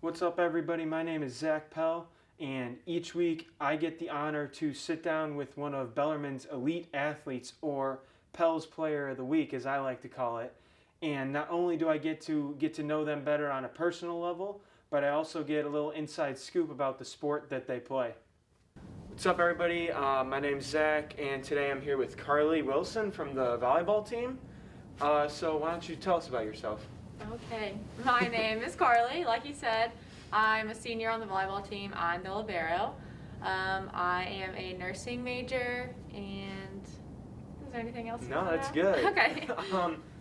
What's up, everybody? My name is Zach Pell, and each week I get the honor to sit down with one of Bellarmine's elite athletes, or Pell's Player of the Week, as I like to call it. And not only do I get to know them better on a personal level, but I also get a little inside scoop about the sport that they play. What's up, everybody? My name's Zach, and today I'm here with Carly Wilson from the volleyball team. So why don't you tell us about yourself? Okay, my name is Carly. Like you said, I'm a senior on the volleyball team. I'm the libero. I am a nursing major, and is there anything else? No, that's good. Okay.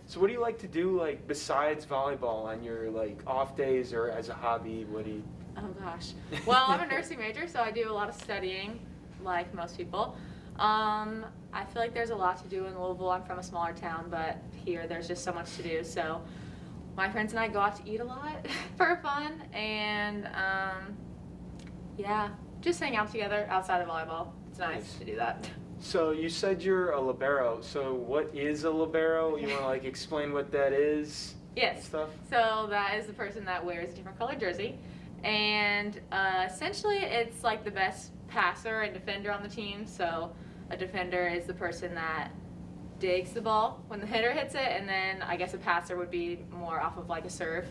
So what do you like to do, like, besides volleyball on your, like, off days or as a hobby? What do you... Oh gosh. Well, I'm a nursing major, so I do a lot of studying, like most people. I feel like there's a lot to do in Louisville. I'm from a smaller town, but here there's just so much to do. So my friends and I go out to eat a lot for fun, and yeah, just hang out together outside of volleyball. It's nice to do that. So you said you're a libero. So what is a libero? You want to, like, explain what that is? Yes. Stuff? So that is the person that wears a different colored jersey, and essentially it's like the best passer and defender on the team. So a defender is the person that digs the ball when the hitter hits it, and then I guess a passer would be more off of like a serve.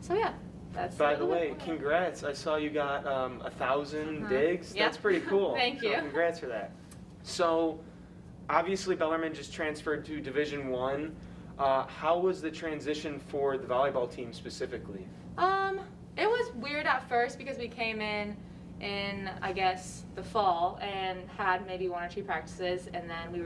So yeah, that's. By the way, congrats! I saw you got 1,000 digs. Yeah. That's pretty cool. Thank you. So congrats for that. So obviously Bellarmine just transferred to Division I. How was the transition for the volleyball team specifically? It was weird at first because we came in I guess the fall and had maybe 1 or 2 practices, and then we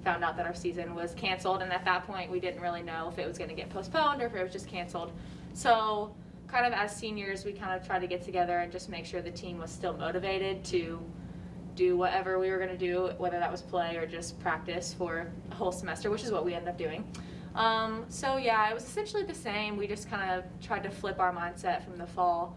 found out that our season was canceled, and at that point we didn't really know if it was going to get postponed or if it was just canceled. So kind of as seniors, we kind of tried to get together and just make sure the team was still motivated to do whatever we were going to do, whether that was play or just practice for a whole semester, which is what we ended up doing. So yeah, it was essentially the same. We just kind of tried to flip our mindset from the fall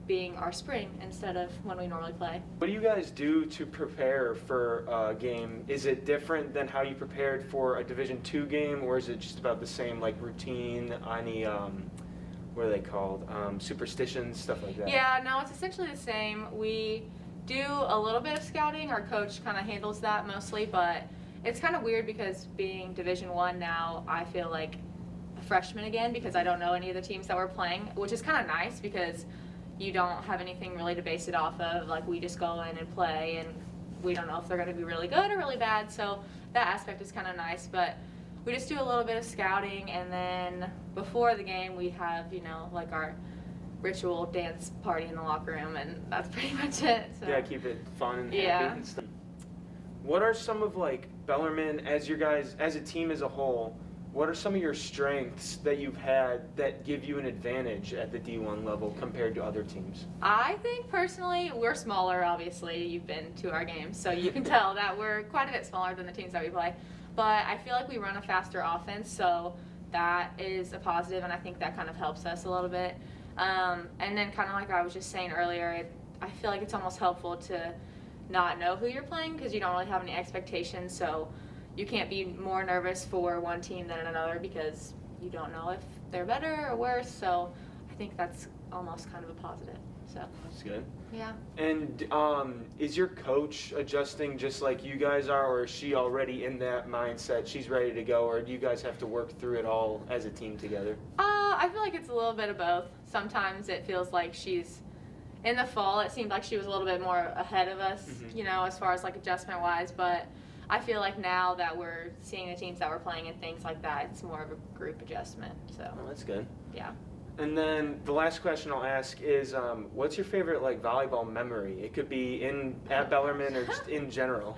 being our spring instead of when we normally play. What do you guys do to prepare for a game? Is it different than how you prepared for a Division II game, or is it just about the same, like routine, any, what are they called, superstitions, stuff like that? Yeah, no, it's essentially the same. We do a little bit of scouting. Our coach kind of handles that mostly, but it's kind of weird because being Division I now, I feel like a freshman again because I don't know any of the teams that we're playing, which is kind of nice because you don't have anything really to base it off of. Like, we just go in and play, and we don't know if they're going to be really good or really bad, so that aspect is kind of nice. But we just do a little bit of scouting, and then before the game we have, you know, like our ritual dance party in the locker room, and that's pretty much it. So. Yeah, keep it fun and happy Yeah. and stuff. What are some of, like, Bellarmine, as your guys, as a team as a whole, what are some of your strengths that you've had that give you an advantage at the D1 level compared to other teams? I think personally, we're smaller, obviously. You've been to our games, so you can tell that we're quite a bit smaller than the teams that we play. But I feel like we run a faster offense, so that is a positive, and I think that kind of helps us a little bit. And then kind of like I was just saying earlier, I feel like it's almost helpful to not know who you're playing because you don't really have any expectations, so you can't be more nervous for one team than another because you don't know if they're better or worse. So I think that's almost kind of a positive. So That's good. yeah. And is your coach adjusting just like you guys are, or is she already in that mindset? She's ready to go, or do you guys have to work through it all as a team together? I feel like it's a little bit of both. Sometimes it feels like she's in the fall. It seemed like she was a little bit more ahead of us, you know, as far as like adjustment wise. But I feel like now that we're seeing the teams that we're playing and things like that, it's more of a group adjustment. So Oh, that's good. yeah. And then the last question I'll ask is, what's your favorite, like, volleyball memory? It could be at Bellarmine or just in general,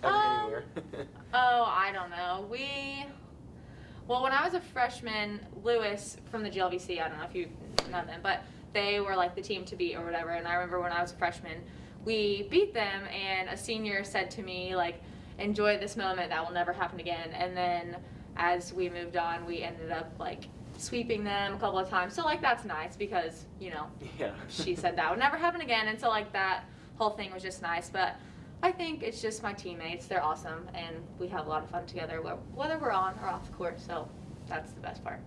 anywhere. Oh, I don't know. Well, when I was a freshman, Lewis from the GLVC, I don't know if you know them, but they were like the team to beat or whatever. And I remember when I was a freshman, we beat them, and a senior said to me, like, enjoy this moment, that will never happen again. And then as we moved on, we ended up like sweeping them a couple of times. So like that's nice because, you know, Yeah. she said that would never happen again, and so like that whole thing was just nice. But I think it's just my teammates. They're awesome, and we have a lot of fun together, whether we're on or off the court, so that's the best part.